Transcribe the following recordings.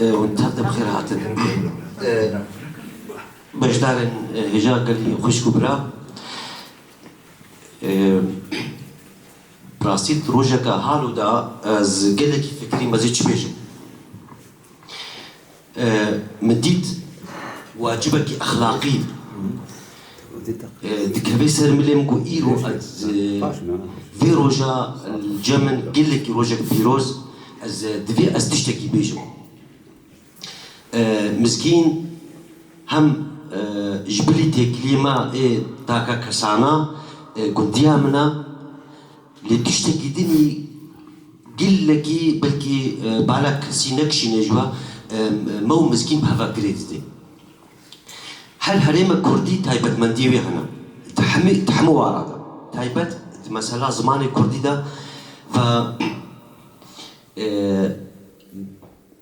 ونتهدى بخير هاتن بجدار هجا قال لي خوشكو برا براستيت روجك هالو دا از قالك فكري مزيد شبيجو مديت واجبك اخلاقي دكابي سر مليمكو ايرو از في روجا الجمن قالك روجك فيروز از دفي از تشتكي بيجو مسكين هم جبلي تكليما تاكا كسانا قنديا منا لتشتكي دني قلكي بلكي بالك سينكشي نجوا مو مسكين بهذا قريتي هل هريمة كردي تايبت منديوي هنا تحمو ورادا تايبت مثلا زماني كردي دا ف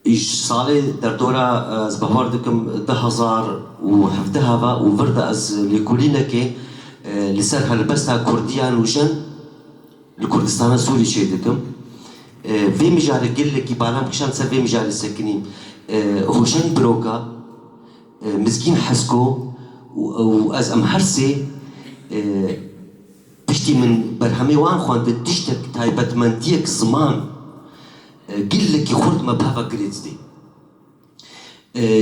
إيش صالي دردورا زبهار دكم 2017 وفردا از لكولينا كي لسر هالبستا كرديان وشن لكردستان سوري شيء دكم في مجال قل كي بالام كشان سر في مجال السكنين هوشن بروكا مسكين حسكو واز ام هرسي بشتي من برهمي وان خوان تشتك تايبت من ديك زمان قل لك خرد ما بهذا قريتي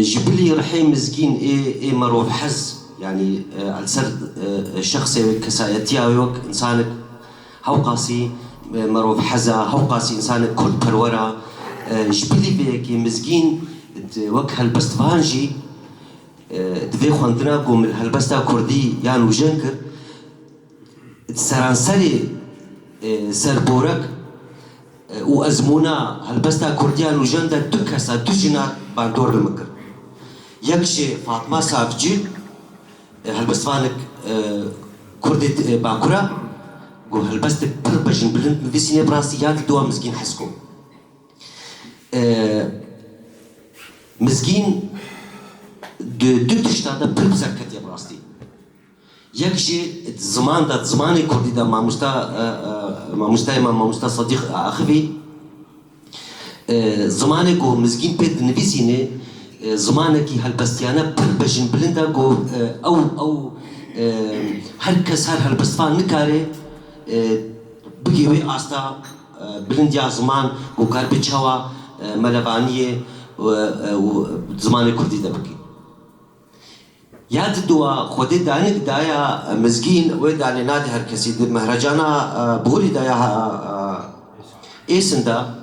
جبلي رحيم مسكين اي مروف حز يعني على سرد شخصي كسايتيا ويوك انسانك هوقاسي مروف حزا هوقاسي انسانك كل برورا جبلي بيك مسكين وك هالبستفانجي دفي خوندنا قوم هالبستا كردي يعني وجنكر سرانسري سربورك وازمونا هالبستا كرديان وجندا تكسا تجنا باندور المكر يكشي فاطمه صافجي هالبستفانك كردي باكورا قو هالبستك بربجن بلند في سيني براسيات دوا مسكين حسكم مسكين دو تشتادا بربزركت يا براستي يكشي زمان دا زماني كردي دا ما مستا صديق اخوي زماني كو مسكين بيت نفيسيني زمانكي هالبستيانا بربجن بلندا كو او هركس هالبستفان نكاري بقيوي استا بلنديا زمان كو كاربيتشاوا ملفانيه وزماني كردي دا بقي ياد دوا خودي دانك دايا مسكين ويداني نادي هركسي دي مهرجانا بغولي دايا ايسندا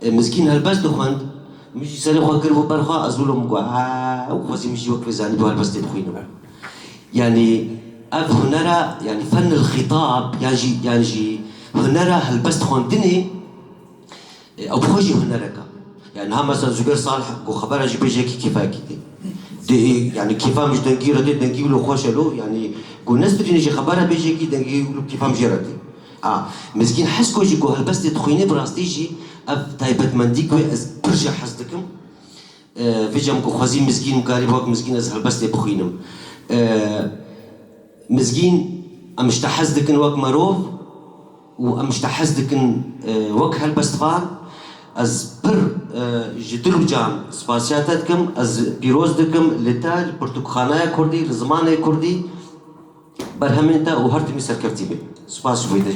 مسكين هالبس دخوند مشي سالي خوا قربو برخوا ازولهم قوا وخوزي مشي وقف زاني دو هالبس تدخوينو يعني اف هنرا يعني فن الخطاب يعني هنرا هالبس دخوندني او بخوجي هنركا يعني ها مثلا زوجر صالح قو خبر جي بيجيكي كيفاكي دي يعني كيفام مش دنقيرة دي دنقيو له خوش له يعني قول ناس بدي نجي خبرها بيجي كي دنقيو له كيفام جيرتي مسكين حسكو جي قول هالبس تخويني براستيجي اف تايبت منديك وي از برجع حسدكم في جامكو خوازي مسكين مقارب وقت مسكين از هالبس تبخوينم مسكين امش تحسدكن وقت مروف وامش تحسدكن وقت هالبس تفان از بر جدلو جام سپاسیاتتکم از پیروز دکم لتا پرتوخانه کردی لزمانه کردی بر همین تا و هر تمی سرکفتی بی سپاس و ویدش